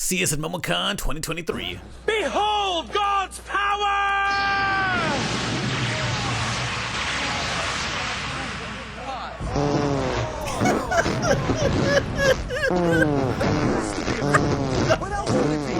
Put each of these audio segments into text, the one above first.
See us at MomoCon 2023. Behold God's power! What else would it be?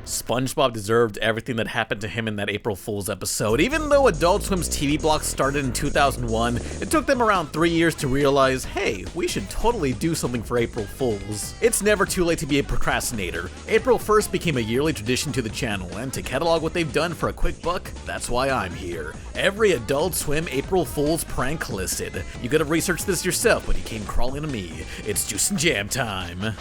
SpongeBob deserved everything that happened to him in that April Fool's episode. Even though Adult Swim's TV block started in 2001, it took them around 3 years to realize, hey, we should totally do something for April Fools. It's never too late to be a procrastinator. April 1st became a yearly tradition to the channel, and to catalog what they've done for a quick buck, that's why I'm here. Every Adult Swim April Fool's prank listed. You could have researched this yourself, but you came crawling to me. It's Juice and Jam time.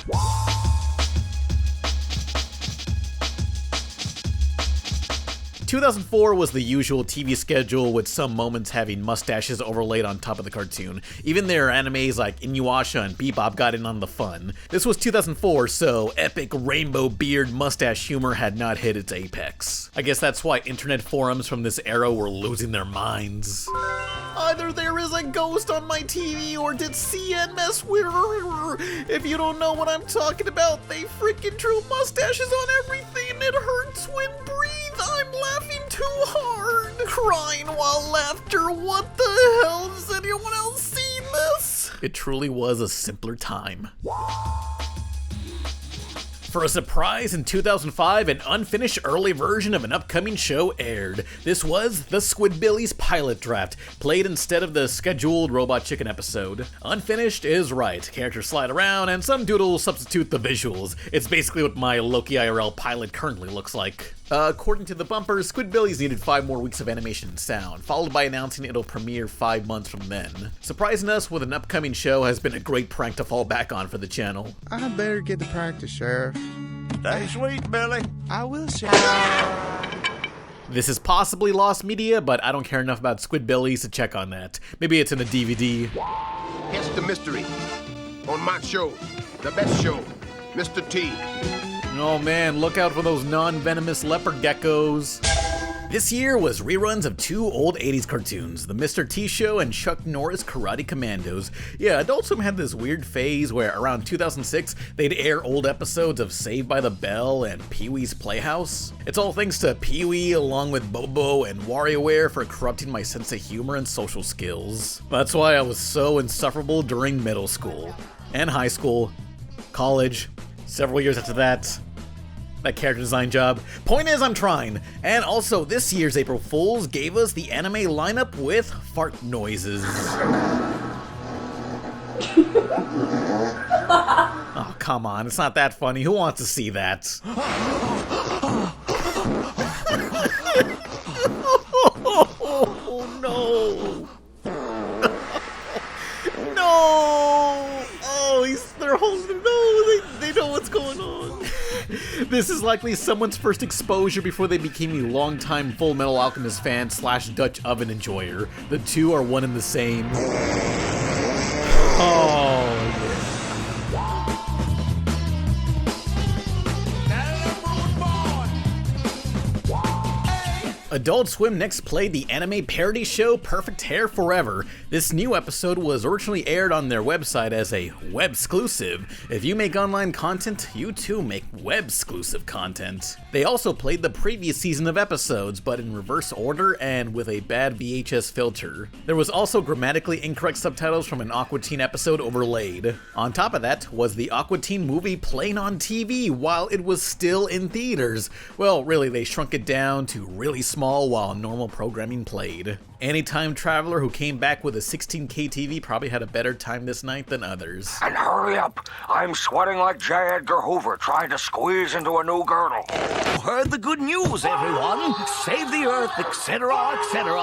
2004 was the usual TV schedule, with some moments having mustaches overlaid on top of the cartoon. Even their animes like Inuyasha and Bebop got in on the fun. This was 2004, so epic rainbow beard mustache humor had not hit its apex. I guess that's why internet forums from this era were losing their minds. Either there is a ghost on my TV, or did CN mess with her? If you don't know what I'm talking about, they freaking drew mustaches on everything. It hurts when breathe. I'm laughing too hard. Crying while laughter. What the hell? Has anyone else seen this? It truly was a simpler time. For a surprise, in 2005, an unfinished early version of an upcoming show aired. This was the Squidbillies Pilot draft, played instead of the scheduled Robot Chicken episode. Unfinished is right. Characters slide around, and some doodles substitute the visuals. It's basically what my Loki IRL pilot currently looks like. According to the bumpers, Squidbillies needed 5 more weeks of animation and sound, followed by announcing it'll premiere 5 months from then. Surprising us with an upcoming show has been a great prank to fall back on for the channel. I better get to practice, Sheriff. Stay sweet, Billy. I will, Sheriff. This is possibly lost media, but I don't care enough about Squidbillies to check on that. Maybe it's in a DVD. It's the mystery. On my show, the best show, Mr. T. Oh man, look out for those non-venomous leopard geckos. This year was reruns of 2 old 80s cartoons, The Mr. T Show and Chuck Norris Karate Commandos. Yeah, Adult Swim had this weird phase where around 2006, they'd air old episodes of Saved by the Bell and Pee-wee's Playhouse. It's all thanks to Pee-wee along with Bobo and WarioWare for corrupting my sense of humor and social skills. That's why I was so insufferable during middle school, and high school, college, several years after that character design job. Point is, I'm trying. And also, this year's April Fools gave us the anime lineup with fart noises. Oh, come on, it's not that funny. Who wants to see that? Oh, no. No! Oh, they're holding. No, they know what's going on. This is likely someone's first exposure before they became a longtime Full Metal Alchemist fan / Dutch oven enjoyer. The two are one and the same. Oh, yeah. Adult Swim next played the anime parody show Perfect Hair Forever. This new episode was originally aired on their website as a web-exclusive. If you make online content, you too make web-exclusive content. They also played the previous season of episodes, but in reverse order and with a bad VHS filter. There was also grammatically incorrect subtitles from an Aqua Teen episode overlaid. On top of that was the Aqua Teen movie playing on TV while it was still in theaters. Well, really, they shrunk it down to really small while normal programming played. Any time traveler who came back with a 16K TV probably had a better time this night than others. And hurry up! I'm sweating like J. Edgar Hoover trying to squeeze into a new girdle. Heard the good news, everyone. Save the earth, etc., etc.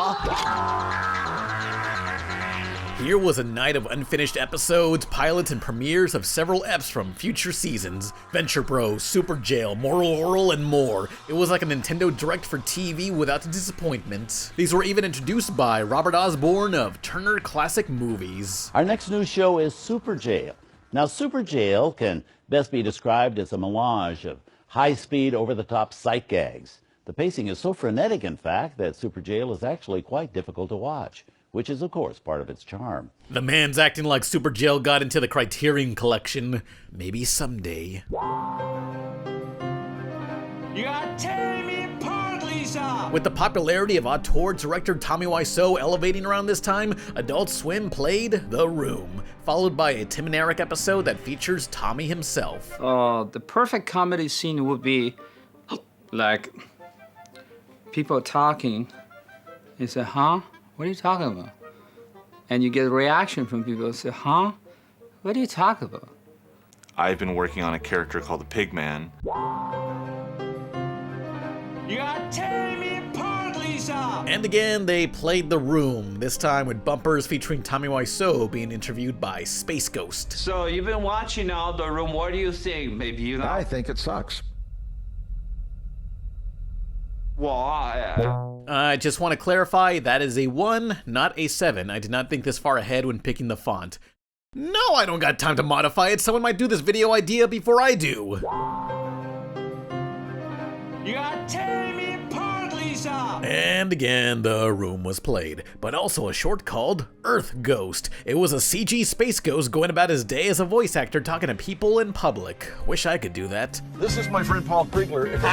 Here was a night of unfinished episodes, pilots, and premieres of several EPs from future seasons. Venture Bros, Super Jail, Moral Oral, and more. It was like a Nintendo Direct for TV without the disappointment. These were even introduced by Robert Osborne of Turner Classic Movies. Our next news show is Super Jail. Now, Super Jail can best be described as a melange of high-speed, over-the-top sight gags. The pacing is so frenetic, in fact, that Super Jail is actually quite difficult to watch. which is, of course, part of its charm. The man's acting like Super Jail got into the Criterion Collection. Maybe someday. You are tearing me apart, Lisa! With the popularity of auteur director Tommy Wiseau elevating around this time, Adult Swim played The Room, followed by a Tim and Eric episode that features Tommy himself. The perfect comedy scene would be like people talking. You say, huh? What are you talking about? And you get a reaction from people who say, huh? What are you talking about? I've been working on a character called the Pig Man. You are tearing me apart, Lisa! And again, they played The Room, this time with bumpers featuring Tommy Wiseau being interviewed by Space Ghost. So you've been watching now The Room. What do you think? Maybe you know. I think it sucks. Well, I just want to clarify, that is a 1, not a 7. I did not think this far ahead when picking the font. No, I don't got time to modify it. Someone might do this video idea before I do. You are tearing me apart, Lisa! And again, The Room was played, but also a short called Earth Ghost. It was a CG space ghost going about his day as a voice actor talking to people in public. Wish I could do that. This is my friend Paul Kriegler. If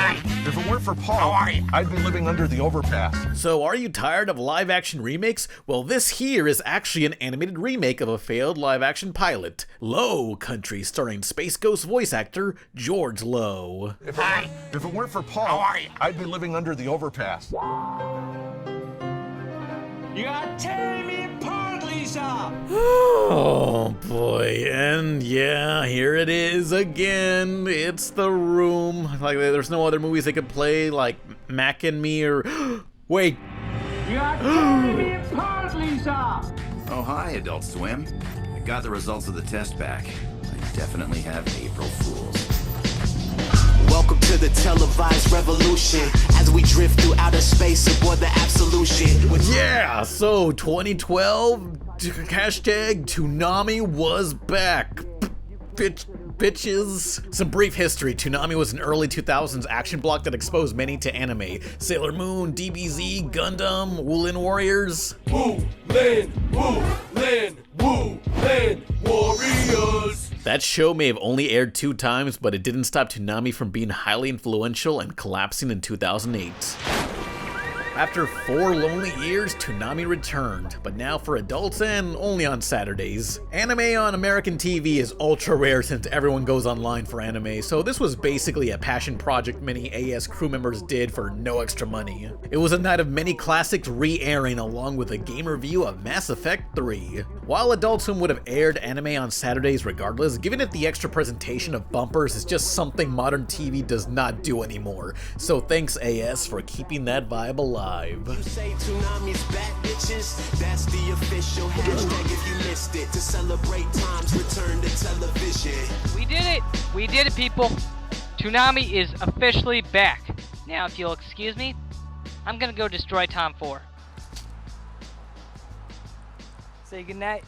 it weren't for Paul, I'd be living under the overpass. So are you tired of live action remakes? Well, this here is actually an animated remake of a failed live action pilot, Low Country, starring Space Ghost voice actor George Lowe. If it weren't for Paul, I'd be living under the overpass. You are tearing me apart, Lisa! Oh boy, and yeah, here it is again. It's The Room. Like, there's no other movies they could play, like Mac and Me or... Wait. You are tearing me apart, Lisa! Oh, hi, Adult Swim. I got the results of the test back. I definitely have April Fools. Welcome to the televised revolution as we drift through outer space aboard the absolution. Yeah, so 2012, hashtag Toonami was back. Bitches. Some brief history. Toonami was an early 2000s action block that exposed many to anime. Sailor Moon, DBZ, Gundam, Woolen Warriors. Woolen Warriors! That show may have only aired 2 times, but it didn't stop Toonami from being highly influential and collapsing in 2008. After 4 lonely years, Toonami returned, but now for adults and only on Saturdays. Anime on American TV is ultra rare since everyone goes online for anime, so this was basically a passion project many AS crew members did for no extra money. It was a night of many classics re-airing along with a game review of Mass Effect 3. While Adult Swim would have aired anime on Saturdays regardless, giving it the extra presentation of bumpers is just something modern TV does not do anymore, so thanks AS for keeping that vibe alive. You say Toonami's back, bitches. That's the official hashtag if you missed it. To celebrate time's return to television. We did it! We did it, people! Toonami is officially back. Now, if you'll excuse me, I'm gonna go destroy Tom 4. Say goodnight.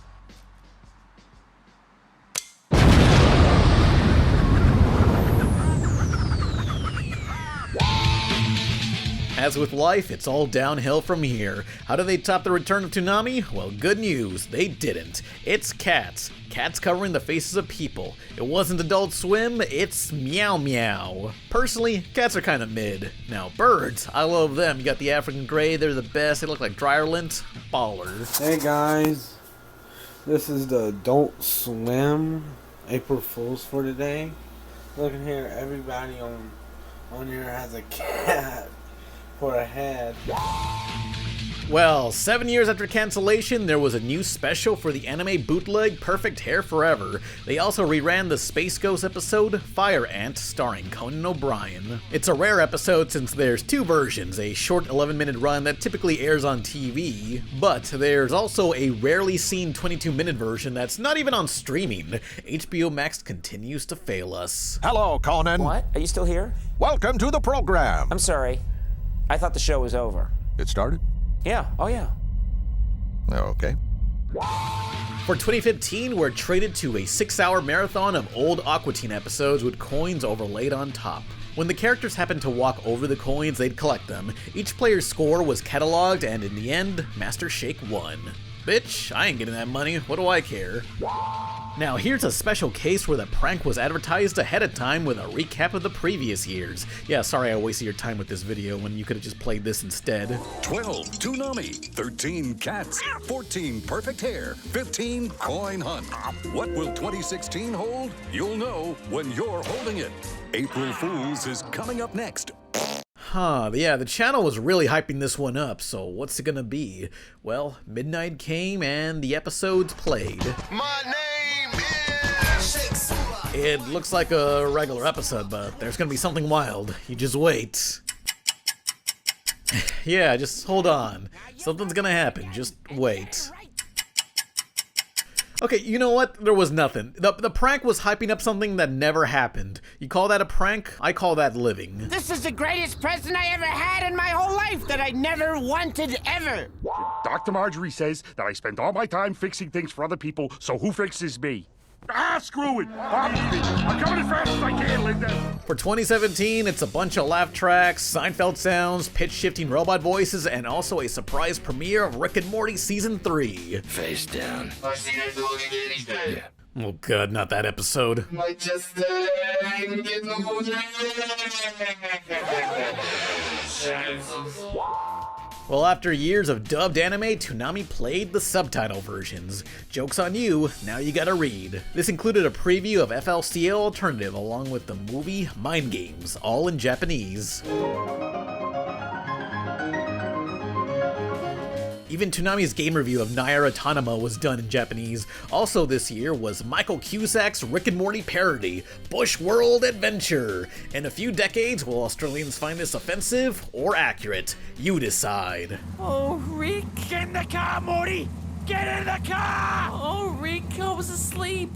As with life, it's all downhill from here. How do they top the return of Toonami? Well, good news, they didn't. It's Cats. Cats covering the faces of people. It wasn't Adult Swim, it's Meow Meow. Personally, cats are kinda mid. Now, birds, I love them. You got the African Grey, they're the best. They look like dryer lint. Baller. Hey guys, this is the Adult Swim April Fools for today. Look in here, everybody on here has a cat for a head. Well, 7 years after cancellation, there was a new special for the anime bootleg Perfect Hair Forever. They also reran the Space Ghost episode, Fire Ant, starring Conan O'Brien. It's a rare episode since there's 2 versions, a short 11-minute run that typically airs on TV, but there's also a rarely seen 22-minute version that's not even on streaming. HBO Max continues to fail us. Hello, Conan. What? Are you still here? Welcome to the program. I'm sorry. I thought the show was over. It started? Yeah. Oh, yeah. Okay. For 2015, we're traded to a 6-hour marathon of old Aqua Teen episodes with coins overlaid on top. When the characters happened to walk over the coins, they'd collect them. Each player's score was cataloged, and in the end, Master Shake won. Bitch, I ain't getting that money, what do I care? Now here's a special case where the prank was advertised ahead of time with a recap of the previous years. Yeah, sorry I wasted your time with this video when you could have just played this instead. 12 Toonami, 13 cats, 14 perfect hair, 15 coin hunt. What will 2016 hold? You'll know when you're holding it. April Fool's is coming up next. Huh, yeah, the channel was really hyping this one up, so what's it gonna be? Well, midnight came and the episodes played. My name is Shakespeare. It looks like a regular episode, but there's gonna be something wild. You just wait. Yeah, just hold on. Something's gonna happen, just wait. Okay, you know what? There was nothing. The prank was hyping up something that never happened. You call that a prank? I call that living. This is the greatest present I ever had in my whole life that I never wanted ever. Dr. Marjorie says that I spend all my time fixing things for other people, so who fixes me? Ah, screw it! Obviously, I'm coming as fast as I can, Linda. For 2017, it's a bunch of laugh tracks, Seinfeld sounds, pitch-shifting robot voices, and also a surprise premiere of Rick and Morty Season 3. Face down. Yeah. Oh god, not that episode. Well, after years of dubbed anime, Toonami played the subtitle versions. Joke's on you, now you gotta read. This included a preview of FLCL Alternative along with the movie Mind Games, all in Japanese. Even Toonami's game review of Nier Autonoma was done in Japanese. Also this year was Michael Cusack's Rick and Morty parody, Bush World Adventure. In a few decades, will Australians find this offensive or accurate? You decide. Oh, Rick. Get in the car, Morty! Get in the car! Oh, Rick, I was asleep.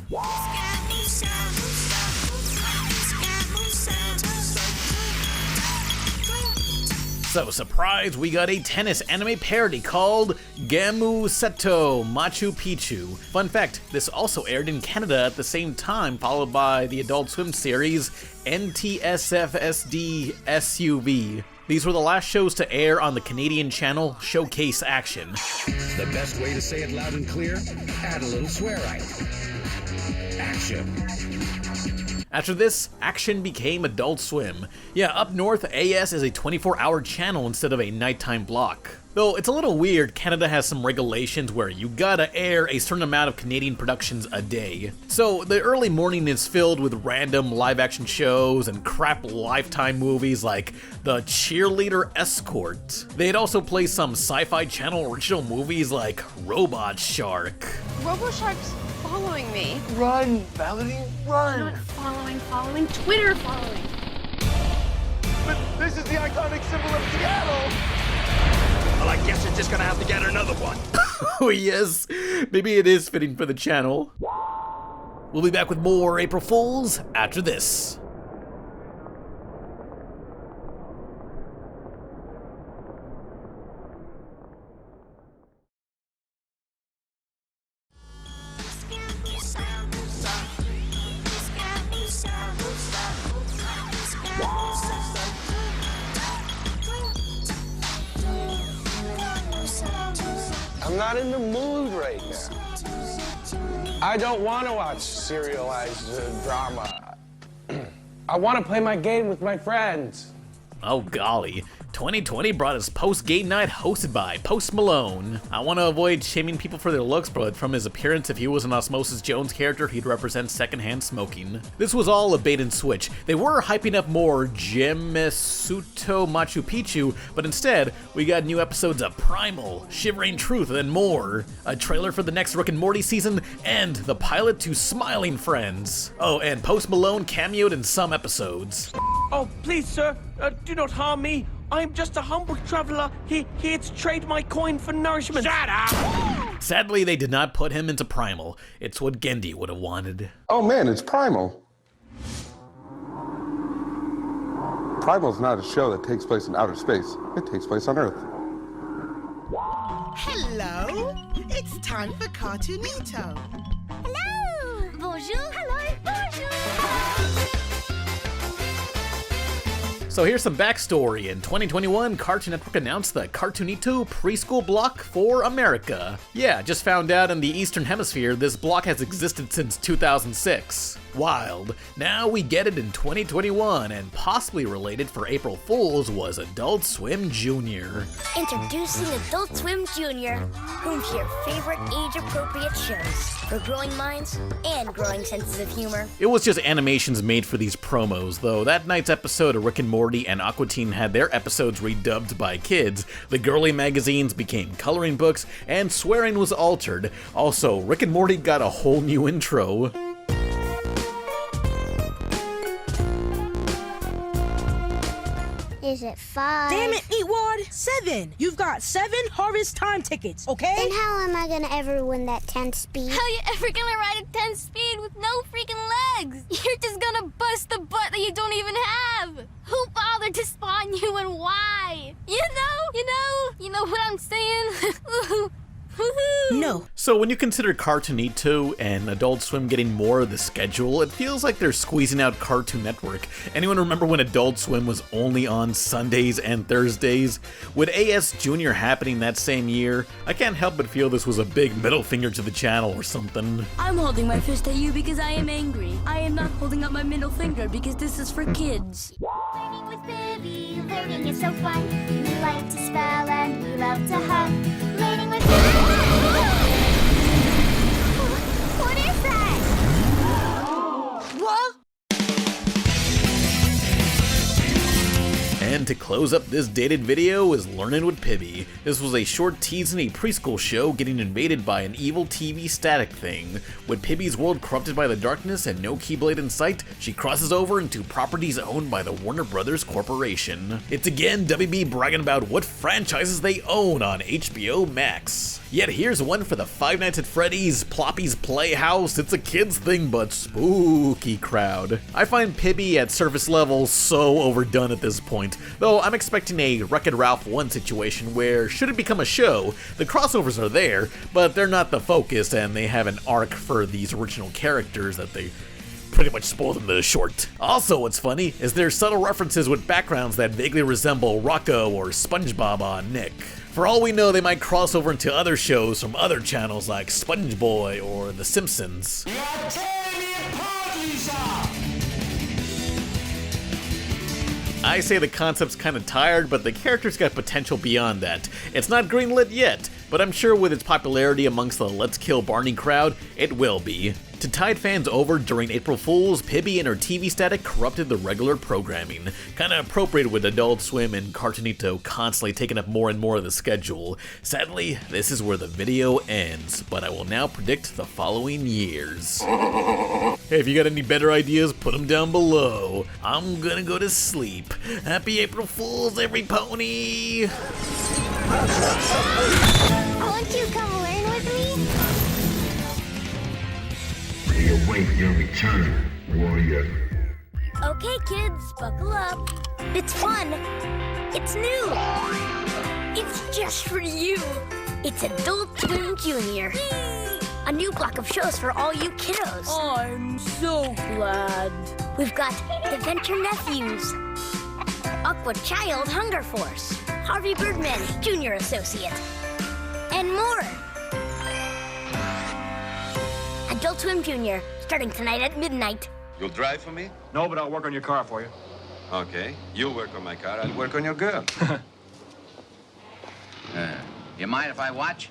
So, surprise, we got a tennis anime parody called Gamu Seto Machu Picchu. Fun fact, this also aired in Canada at the same time, followed by the Adult Swim series NTSFSD SUV. These were the last shows to air on the Canadian channel Showcase Action. The best way to say it loud and clear? Add a little swear-right. Action. After this, Action became Adult Swim. Yeah, up north, AS is a 24-hour channel instead of a nighttime block. Though it's a little weird, Canada has some regulations where you gotta air a certain amount of Canadian productions a day. So the early morning is filled with random live-action shows and crap Lifetime movies like The Cheerleader Escort. They'd also play some Sci-Fi Channel original movies like Robot Shark. RoboShark's following me. Run, Melody, run! Not following, Twitter following. But this is the iconic symbol of Seattle! Well, I guess you're just gonna have to get another one. Oh yes, maybe it is fitting for the channel. We'll be back with more April Fools after this. I'm not in the mood right now. I don't want to watch serialized drama. I want to play my game with my friends. Oh golly, 2020 brought us post-game night hosted by Post Malone. I want to avoid shaming people for their looks, but from his appearance, if he was an Osmosis Jones character, he'd represent secondhand smoking. This was all a bait and switch. They were hyping up more Gemesuto Machu Picchu, but instead, we got new episodes of Primal, Shivering Truth, and more. A trailer for the next Rick and Morty season, and the pilot to Smiling Friends. Oh, and Post Malone cameoed in some episodes. Oh, please, sir, do not harm me. I'm just a humble traveler here to trade my coin for nourishment. Shut up! Sadly, they did not put him into Primal. It's what Gendy would have wanted. Oh man, it's Primal. Primal's not a show that takes place in outer space. It takes place on Earth. Hello! It's time for Cartoonito. Hello! Bonjour! Hello! Bonjour! So here's some backstory. In 2021, Cartoon Network announced the Cartoonito preschool block for America. Yeah, just found out in the Eastern Hemisphere this block has existed since 2006. Wild. Now we get it in 2021, and possibly related for April Fools was Adult Swim Jr. Introducing Adult Swim Jr., home to your favorite age-appropriate shows for growing minds and growing senses of humor. It was just animations made for these promos, though that night's episode of Rick and Morty and Aqua Teen had their episodes redubbed by kids, the girly magazines became coloring books, and swearing was altered. Also, Rick and Morty got a whole new intro. Is it 5? Damn it, Meatwad! 7! You've got 7 Harvest Time tickets, okay? And how am I gonna ever win that 10 speed? How you ever gonna ride a 10 speed with no freaking legs? You're just gonna bust the butt that you don't even have! Who bothered to spawn you and why? You know what I'm saying? No. So when you consider Cartoonito and Adult Swim getting more of the schedule, it feels like they're squeezing out Cartoon Network. Anyone remember when Adult Swim was only on Sundays and Thursdays? With AS Jr. happening that same year, I can't help but feel this was a big middle finger to the channel or something. I'm holding my fist at you because I am angry. I am not holding up my middle finger because this is for kids. Learning with Pibby, learning is so fun. We like to spell and we love to hug. Learning with Pibby. What is that? What? And to close up this dated video is Learning with Pibby. This was a short tease in a preschool show getting invaded by an evil TV static thing. With Pibby's world corrupted by the darkness and no Keyblade in sight, she crosses over into properties owned by the Warner Brothers Corporation. It's again WB bragging about what franchises they own on HBO Max. Yet here's one for the Five Nights at Freddy's, Ploppy's Playhouse. It's a kids thing, but spooky crowd. I find Pibby at surface level so overdone at this point, though I'm expecting a Wreck-It Ralph 1 situation where, should it become a show, the crossovers are there, but they're not the focus and they have an arc for these original characters that they pretty much spoiled in the short. Also, what's funny is there's subtle references with backgrounds that vaguely resemble Rocco or SpongeBob on Nick. For all we know, they might cross over into other shows from other channels like SpongeBoy or The Simpsons. I say the concept's kinda tired, but the character's got potential beyond that. It's not greenlit yet, but I'm sure with its popularity amongst the Let's Kill Barney crowd, it will be. To tide fans over during April Fools, Pibby and her TV static corrupted the regular programming. Kinda appropriate with Adult Swim and Cartoonito constantly taking up more and more of the schedule. Sadly, this is where the video ends, but I will now predict the following years. Hey, if you got any better ideas, put them down below. I'm gonna go to sleep. Happy April Fools, every pony! Won't you come learn with me? Await your return, warrior. Okay, kids, buckle up. It's fun. It's new. It's just for you. It's Adult Swim Jr. A new block of shows for all you kiddos. I'm so glad. We've got Adventure Nephews, Aqua Child Hunger Force, Harvey Birdman Jr. Associate, and more. Adult Swim Jr., starting tonight at midnight. You'll drive for me? No, but I'll work on your car for you. Okay. You'll work on my car, I'll work on your girl. You mind if I watch?